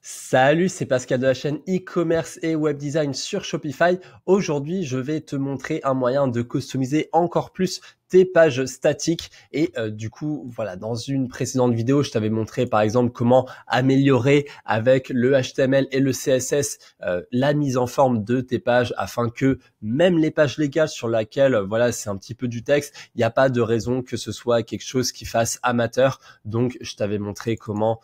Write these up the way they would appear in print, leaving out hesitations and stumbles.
Salut, c'est Pascal de la chaîne e-commerce et web design sur Shopify. Aujourd'hui, je vais te montrer un moyen de customiser encore plus tes pages statiques et du coup, voilà, dans une précédente vidéo, je t'avais montré par exemple comment améliorer avec le HTML et le CSS la mise en forme de tes pages afin que même les pages légales sur lesquelles voilà, c'est un petit peu du texte, il n'y a pas de raison que ce soit quelque chose qui fasse amateur. Donc, je t'avais montré comment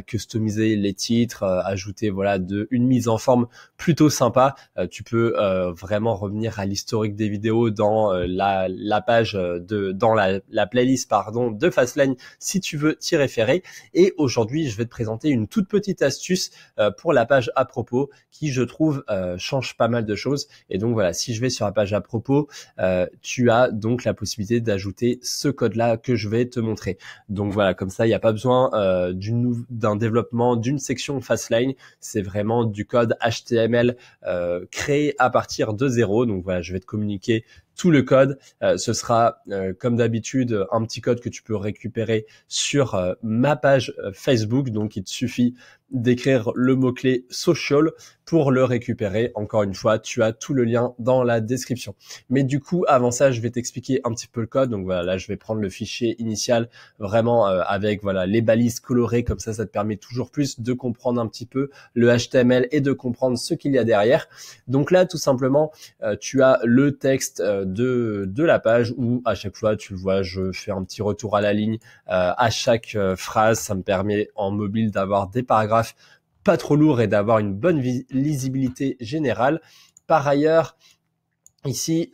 customiser les titres, ajouter voilà une mise en forme plutôt sympa. Tu peux vraiment revenir à l'historique des vidéos dans la page dans la playlist de Fastlane si tu veux t'y référer. Et aujourd'hui, je vais te présenter une toute petite astuce pour la page à propos qui, je trouve, change pas mal de choses. Et donc voilà, si je vais sur la page à propos, tu as donc la possibilité d'ajouter ce code-là que je vais te montrer. Donc voilà, comme ça, il n'y a pas besoin d'un développement d'une section Fastlane. C'est vraiment du code HTML créé à partir de zéro. Donc voilà, je vais te communiquer tout le code. Ce sera comme d'habitude un petit code que tu peux récupérer sur ma page Facebook. Donc il te suffit d'écrire le mot-clé social pour le récupérer. Encore une fois, tu as tout le lien dans la description. Mais du coup, avant ça, je vais t'expliquer un petit peu le code. Donc voilà, là, je vais prendre le fichier initial vraiment avec voilà les balises colorées. Comme ça te permet toujours plus de comprendre un petit peu le HTML et de comprendre ce qu'il y a derrière. Donc là, tout simplement, tu as le texte de la page où à chaque fois, tu le vois, je fais un petit retour à la ligne à chaque phrase. Ça me permet en mobile d'avoir des paragraphes pas trop lourds et d'avoir une bonne lisibilité générale. Par ailleurs, ici,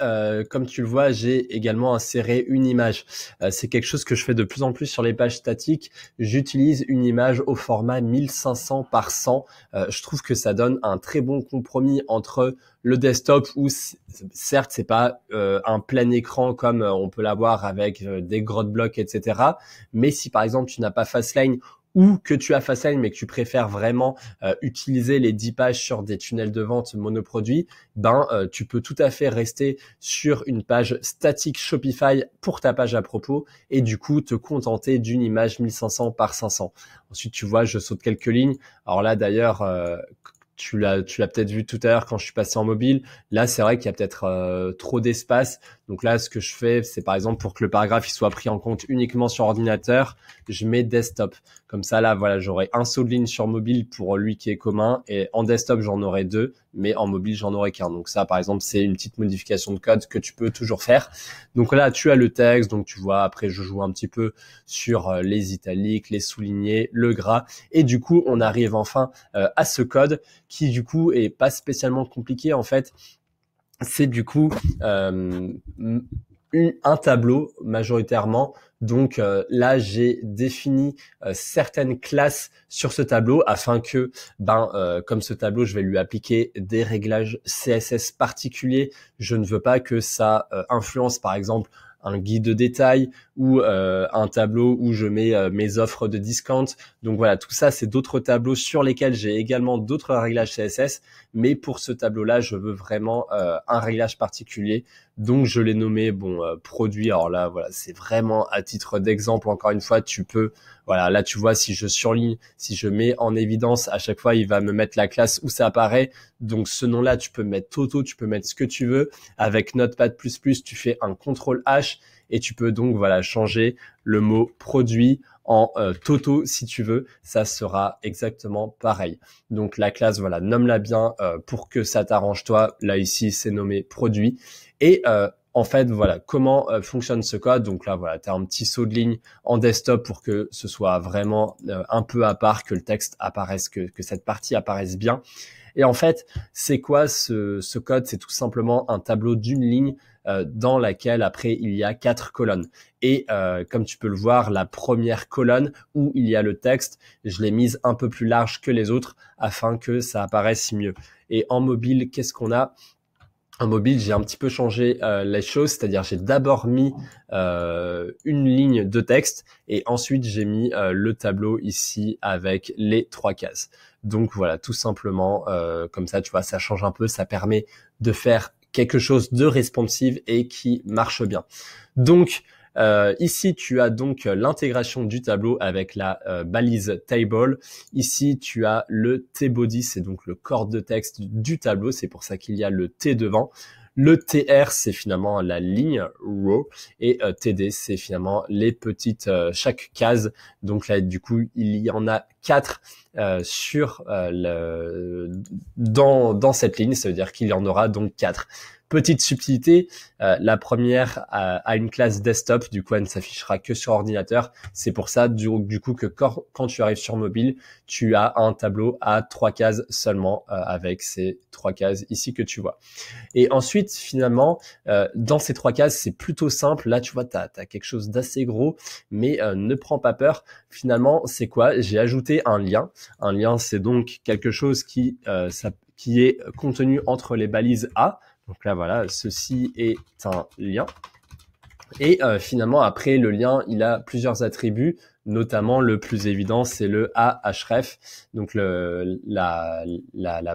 comme tu le vois, j'ai également inséré une image. C'est quelque chose que je fais de plus en plus sur les pages statiques. J'utilise une image au format 1500 par 100. Je trouve que ça donne un très bon compromis entre le desktop où certes c'est pas un plein écran comme on peut l'avoir avec des gros blocs, etc. Mais si par exemple tu n'as pas Fastlane ou que tu as Fastlane mais que tu préfères vraiment utiliser les 10 pages sur des tunnels de vente monoproduits, tu peux tout à fait rester sur une page statique Shopify pour ta page à propos et du coup te contenter d'une image 1500 par 500. Ensuite, tu vois, je saute quelques lignes. Alors là, d'ailleurs, tu l'as peut-être vu tout à l'heure quand je suis passé en mobile. Là, c'est vrai qu'il y a peut-être trop d'espace. Donc là, ce que je fais, c'est par exemple pour que le paragraphe il soit pris en compte uniquement sur ordinateur, je mets desktop. Comme ça, là, voilà, j'aurai un saut de ligne sur mobile pour lui qui est commun et en desktop, j'en aurai deux, mais en mobile, j'en aurai qu'un. Donc ça, par exemple, c'est une petite modification de code que tu peux toujours faire. Donc là, tu as le texte. Donc tu vois, après, je joue un petit peu sur les italiques, les soulignés, le gras. Et du coup, on arrive enfin à ce code qui, du coup, est pas spécialement compliqué. En fait, c'est du coup un tableau majoritairement. Donc là, j'ai défini certaines classes sur ce tableau afin que, comme ce tableau, je vais lui appliquer des réglages CSS particuliers. Je ne veux pas que ça influence, par exemple, un guide de détail ou un tableau où je mets mes offres de discount. Donc voilà, tout ça, c'est d'autres tableaux sur lesquels j'ai également d'autres réglages CSS. Mais pour ce tableau-là, je veux vraiment un réglage particulier. Donc je l'ai nommé produit. Alors là, voilà, c'est vraiment à titre d'exemple. Encore une fois, tu peux, voilà, là tu vois, si je surligne, si je mets en évidence, à chaque fois, il va me mettre la classe où ça apparaît. Donc ce nom-là, tu peux mettre Toto, tu peux mettre ce que tu veux. Avec Notepad++, tu fais un CTRL-H et tu peux donc voilà changer le mot produit en Toto si tu veux, ça sera exactement pareil. Donc la classe, voilà, nomme-la bien pour que ça t'arrange toi. Là ici, c'est nommé produit. Et en fait, voilà, comment fonctionne ce code. Donc là, voilà, tu as un petit saut de ligne en desktop pour que ce soit vraiment un peu à part, que le texte apparaisse, que cette partie apparaisse bien. Et en fait, c'est quoi ce code? C'est tout simplement un tableau d'une ligne dans laquelle après il y a 4 colonnes. Et comme tu peux le voir, la première colonne où il y a le texte, je l'ai mise un peu plus large que les autres afin que ça apparaisse mieux. Et en mobile, qu'est-ce qu'on a? En mobile, j'ai un petit peu changé les choses, c'est-à-dire j'ai d'abord mis une ligne de texte et ensuite j'ai mis le tableau ici avec les 3 cases. Donc voilà, tout simplement, comme ça, tu vois, ça change un peu, ça permet de faire quelque chose de responsive et qui marche bien. Donc, Ici, tu as donc l'intégration du tableau avec la balise table. Ici, tu as le T-body, c'est donc le corps de texte du tableau. C'est pour ça qu'il y a le T devant. Le TR, c'est finalement la ligne row et TD, c'est finalement les petites chaque case. Donc là, du coup, il y en a 4 dans cette ligne. Ça veut dire qu'il y en aura donc 4. Petite subtilité, la première a une classe desktop, du coup elle ne s'affichera que sur ordinateur. C'est pour ça du coup que quand tu arrives sur mobile, tu as un tableau à 3 cases seulement avec ces 3 cases ici que tu vois. Et ensuite finalement, dans ces 3 cases, c'est plutôt simple. Là tu vois, tu as quelque chose d'assez gros, mais ne prends pas peur. Finalement, c'est quoi? J'ai ajouté un lien. Un lien, c'est donc quelque chose qui est contenu entre les balises A. Donc là, voilà, ceci est un lien. Et finalement, après, le lien, il a plusieurs attributs, notamment le plus évident, c'est le ahref. Donc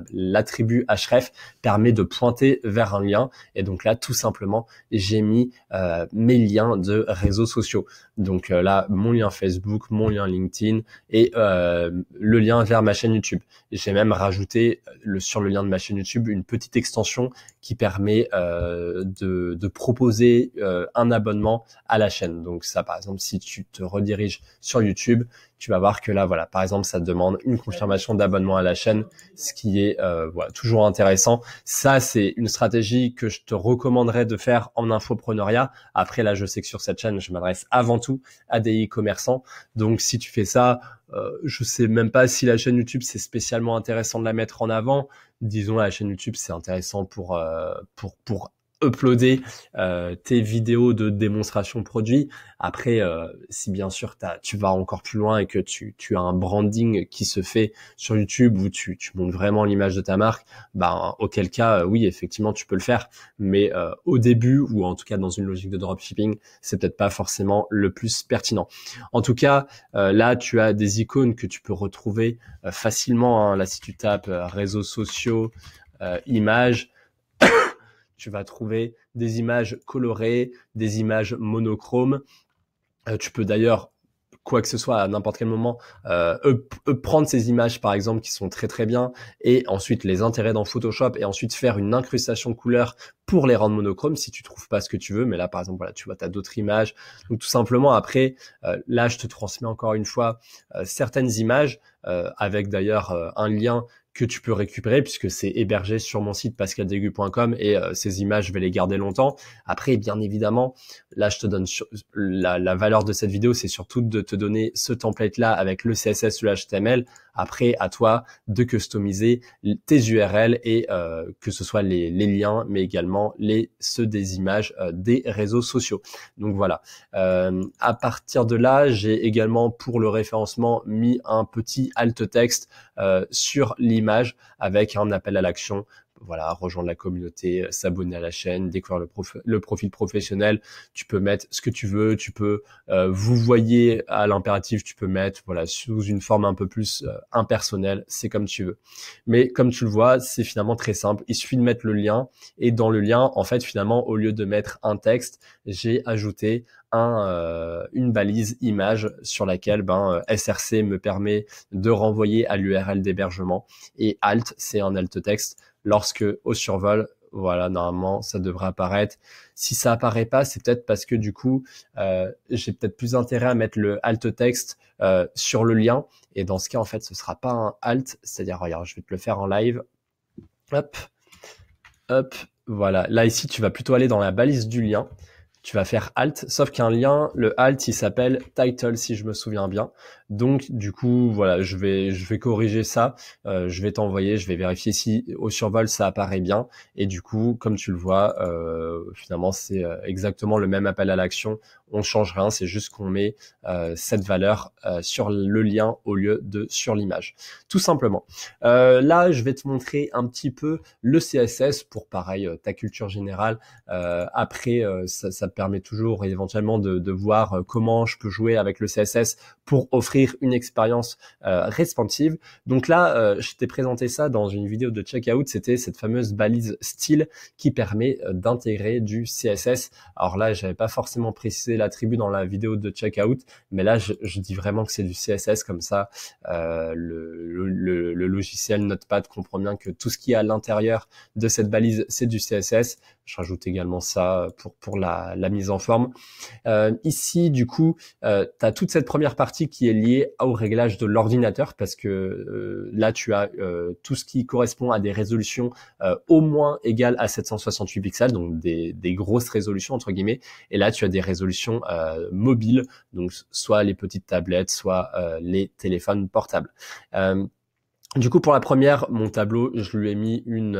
l'attribut href permet de pointer vers un lien. Et donc là, tout simplement, j'ai mis mes liens de réseaux sociaux. Donc là, mon lien Facebook, mon lien LinkedIn et le lien vers ma chaîne YouTube. J'ai même rajouté sur le lien de ma chaîne YouTube une petite extension qui permet de proposer un abonnement à la chaîne. Donc ça, par exemple, si tu te rediriges sur YouTube, tu vas voir que là, voilà, par exemple, ça te demande une confirmation d'abonnement à la chaîne, ce qui est voilà, toujours intéressant. Ça, c'est une stratégie que je te recommanderais de faire en infopreneuriat. Après, là, je sais que sur cette chaîne, je m'adresse avant tout à des e-commerçants. Donc, si tu fais ça, je sais même pas si la chaîne YouTube, c'est spécialement intéressant de la mettre en avant. Disons, la chaîne YouTube, c'est intéressant pour uploader tes vidéos de démonstration produit. Après, si bien sûr tu vas encore plus loin et que tu as un branding qui se fait sur YouTube où tu montres vraiment l'image de ta marque, ben auquel cas, oui, effectivement, tu peux le faire. Mais au début, ou en tout cas dans une logique de dropshipping, c'est peut-être pas forcément le plus pertinent. En tout cas, là, tu as des icônes que tu peux retrouver facilement. Hein. Là, si tu tapes réseaux sociaux, images, tu vas trouver des images colorées, des images monochromes. Tu peux d'ailleurs, quoi que ce soit, à n'importe quel moment, prendre ces images, par exemple, qui sont très très bien, et ensuite les intégrer dans Photoshop, et ensuite faire une incrustation de couleurs pour les rendre monochromes, si tu trouves pas ce que tu veux. Mais là, par exemple, voilà, tu vois, tu as d'autres images. Donc tout simplement, après, là, je te transmets encore une fois certaines images, avec d'ailleurs un lien que tu peux récupérer puisque c'est hébergé sur mon site pascaldegu.com et ces images, je vais les garder longtemps. Après, bien évidemment, là, je te donne la valeur de cette vidéo, c'est surtout de te donner ce template-là avec le CSS, le HTML. Après, à toi de customiser tes URL et que ce soit les liens, mais également ceux des images des réseaux sociaux. Donc voilà. À partir de là, j'ai également pour le référencement mis un petit alt texte sur l'image avec un appel à l'action. Voilà, rejoindre la communauté, s'abonner à la chaîne, découvrir le profil professionnel. Tu peux mettre ce que tu veux. Tu peux, vous voyez à l'impératif, tu peux mettre voilà sous une forme un peu plus impersonnelle. C'est comme tu veux. Mais comme tu le vois, c'est finalement très simple. Il suffit de mettre le lien et dans le lien, en fait, finalement, au lieu de mettre un texte, j'ai ajouté une balise image sur laquelle SRC me permet de renvoyer à l'URL d'hébergement et alt, c'est un alt texte. Lorsque au survol, voilà, normalement, ça devrait apparaître. Si ça apparaît pas, c'est peut-être parce que du coup, j'ai peut-être plus intérêt à mettre le alt texte sur le lien. Et dans ce cas, en fait, ce sera pas un alt. C'est-à-dire, regarde, je vais te le faire en live. Hop, hop, voilà. Là, ici, tu vas plutôt aller dans la balise du lien. Tu vas faire alt, sauf qu'un lien, le alt, il s'appelle title, si je me souviens bien. Donc, du coup, voilà, je vais corriger ça. Je vais t'envoyer, je vais vérifier si au survol, ça apparaît bien. Et du coup, comme tu le vois, finalement, c'est exactement le même appel à l'action. On change rien, c'est juste qu'on met cette valeur sur le lien au lieu de sur l'image. Tout simplement. Là, je vais te montrer un petit peu le CSS pour, pareil, ta culture générale. Après, ça te permet toujours éventuellement de voir comment je peux jouer avec le CSS pour offrir une expérience responsive. Donc là, je t'ai présenté ça dans une vidéo de checkout, c'était cette fameuse balise style qui permet d'intégrer du CSS. Alors là, j'avais pas forcément précisé l'attribut dans la vidéo de checkout, mais là, je dis vraiment que c'est du CSS, comme ça, le logiciel Notepad comprend bien que tout ce qui est à l'intérieur de cette balise, c'est du CSS. Je rajoute également ça pour la mise en forme. Ici, du coup, tu as toute cette première partie qui est liée au réglage de l'ordinateur, parce que là, tu as tout ce qui correspond à des résolutions au moins égales à 768 pixels, donc des grosses résolutions, entre guillemets. Et là, tu as des résolutions mobiles, donc soit les petites tablettes, soit les téléphones portables. Du coup, pour la première, mon tableau, je lui ai mis une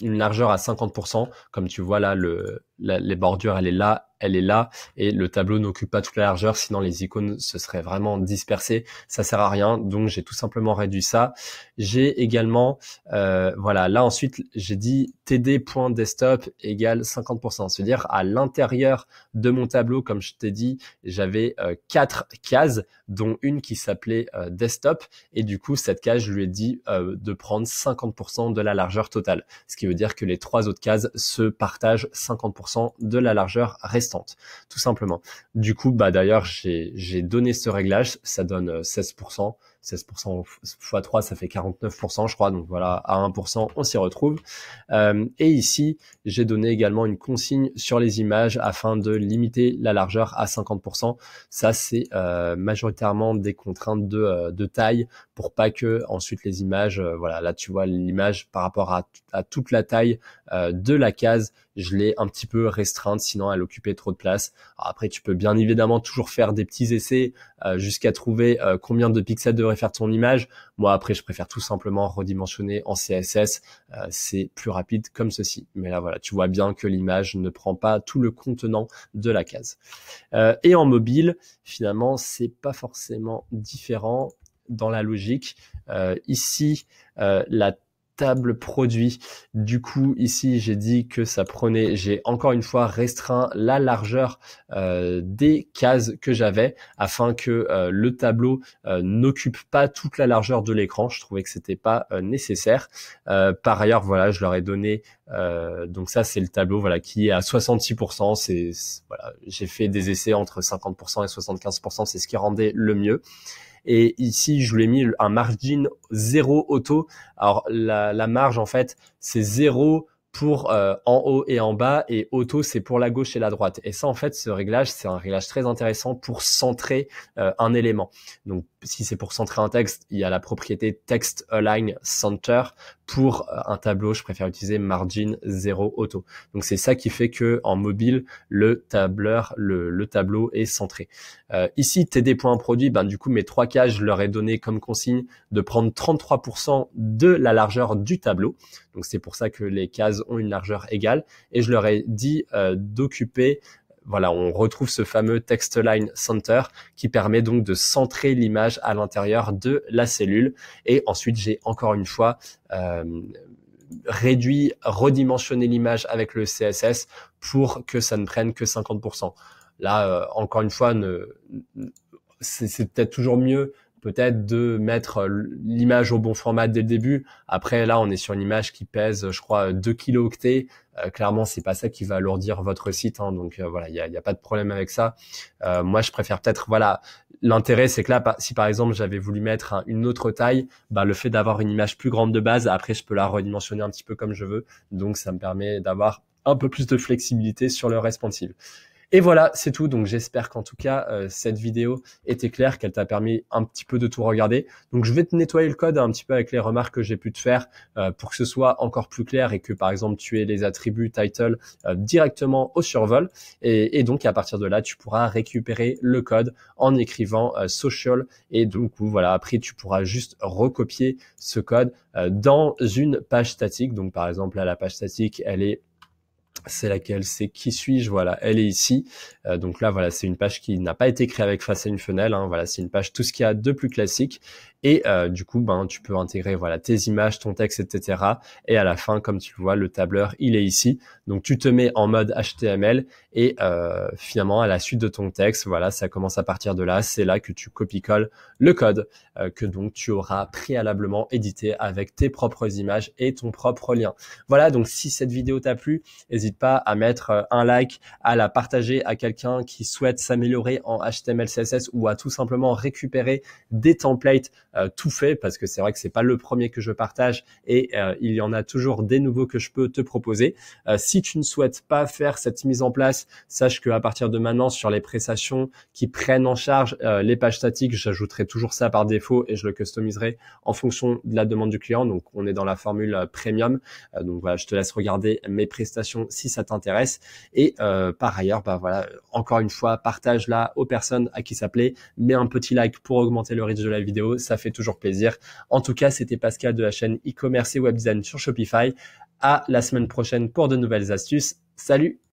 largeur à 50%. Comme tu vois là, les bordures, elle est là, et le tableau n'occupe pas toute la largeur, sinon les icônes se seraient vraiment dispersées. Ça sert à rien, donc j'ai tout simplement réduit ça. J'ai également, voilà, là ensuite, j'ai dit td.desktop égale 50%. C'est-à-dire à l'intérieur de mon tableau, comme je t'ai dit, j'avais 4 cases, dont une qui s'appelait desktop, et du coup, cette case, je lui ai dit de prendre 50% de la largeur totale. Ce qui veut dire que les 3 autres cases se partagent 50% de la largeur restante, tout simplement. Du coup, bah d'ailleurs, j'ai donné ce réglage, ça donne 16%. 16% x 3, ça fait 49%, je crois. Donc voilà, à 1%, on s'y retrouve. Et ici, j'ai donné également une consigne sur les images afin de limiter la largeur à 50%. Ça, c'est majoritairement des contraintes de taille pour pas que ensuite les images, voilà, là tu vois l'image par rapport à toute la taille de la case, je l'ai un petit peu restreinte, sinon elle occupait trop de place. Alors après, tu peux bien évidemment toujours faire des petits essais jusqu'à trouver combien de pixels devrait faire ton image. Moi, après, je préfère tout simplement redimensionner en CSS. C'est plus rapide comme ceci. Mais là, voilà, tu vois bien que l'image ne prend pas tout le contenant de la case. Et en mobile, finalement, c'est pas forcément différent dans la logique. Ici, la table produit. Du coup, ici, j'ai dit que ça prenait, j'ai encore une fois restreint la largeur des cases que j'avais afin que le tableau n'occupe pas toute la largeur de l'écran. Je trouvais que c'était pas nécessaire. Par ailleurs, voilà, je leur ai donné donc ça, c'est le tableau, voilà, qui est à 66%. Voilà, j'ai fait des essais entre 50% et 75%. C'est ce qui rendait le mieux. Et ici, je lui ai mis un margin 0 auto. Alors, la marge, en fait, c'est 0 pour en haut et en bas, et auto, c'est pour la gauche et la droite. Et ça, en fait, ce réglage, c'est un réglage très intéressant pour centrer un élément. Donc, si c'est pour centrer un texte, il y a la propriété Text Align Center. Pour un tableau, je préfère utiliser margin 0 auto. Donc, c'est ça qui fait que en mobile, le tableau est centré. Ici, td.produit, ben, du coup, mes 3 cases, je leur ai donné comme consigne de prendre 33% de la largeur du tableau. Donc, c'est pour ça que les cases ont une largeur égale. Et je leur ai dit d'occuper, voilà, on retrouve ce fameux Text Align Center qui permet donc de centrer l'image à l'intérieur de la cellule. Et ensuite, j'ai encore une fois redimensionné l'image avec le CSS pour que ça ne prenne que 50%. Là, encore une fois, c'est peut-être toujours mieux peut-être de mettre l'image au bon format dès le début. Après, là, on est sur une image qui pèse, je crois, 2 kilooctets. Clairement, c'est pas ça qui va alourdir votre site, hein, donc voilà, il y a pas de problème avec ça. Moi, je préfère peut-être, voilà, l'intérêt, c'est que là, si par exemple j'avais voulu mettre une autre taille, bah le fait d'avoir une image plus grande de base, après je peux la redimensionner un petit peu comme je veux, donc ça me permet d'avoir un peu plus de flexibilité sur le responsive. Et voilà, c'est tout. Donc j'espère qu'en tout cas, cette vidéo était claire, qu'elle t'a permis un petit peu de tout regarder. Donc je vais te nettoyer le code un petit peu avec les remarques que j'ai pu te faire pour que ce soit encore plus clair et que par exemple tu aies les attributs title directement au survol. Et donc à partir de là, tu pourras récupérer le code en écrivant social. Et donc voilà, après tu pourras juste recopier ce code dans une page statique. Donc par exemple là, la page statique, c'est laquelle? C'est qui suis-je? Voilà, elle est ici. Donc là, voilà, c'est une page qui n'a pas été créée avec Facein Funnel. Hein, voilà, c'est une page tout ce qu'il y a de plus classique. Et du coup, ben, tu peux intégrer voilà tes images, ton texte, etc. Et à la fin, comme tu le vois, le tableur, il est ici. Donc, tu te mets en mode HTML et finalement, à la suite de ton texte, voilà, ça commence à partir de là. C'est là que tu copies-colles le code que donc tu auras préalablement édité avec tes propres images et ton propre lien. Voilà, donc si cette vidéo t'a plu, n'hésite pas à mettre un like, à la partager à quelqu'un qui souhaite s'améliorer en HTML, CSS ou à tout simplement récupérer des templates tout faits, parce que c'est vrai que c'est pas le premier que je partage et il y en a toujours des nouveaux que je peux te proposer. Si tu ne souhaites pas faire cette mise en place, sache qu'à partir de maintenant, sur les prestations qui prennent en charge les pages statiques, j'ajouterai toujours ça par défaut et je le customiserai en fonction de la demande du client. Donc, on est dans la formule premium. Donc voilà, je te laisse regarder mes prestations si ça t'intéresse. Et par ailleurs, bah voilà, encore une fois, partage-la aux personnes à qui ça plaît. Mets un petit like pour augmenter le reach de la vidéo. Ça fait toujours plaisir. En tout cas, c'était Pascal de la chaîne e-commerce et web design sur Shopify. À la semaine prochaine pour de nouvelles astuces. Salut!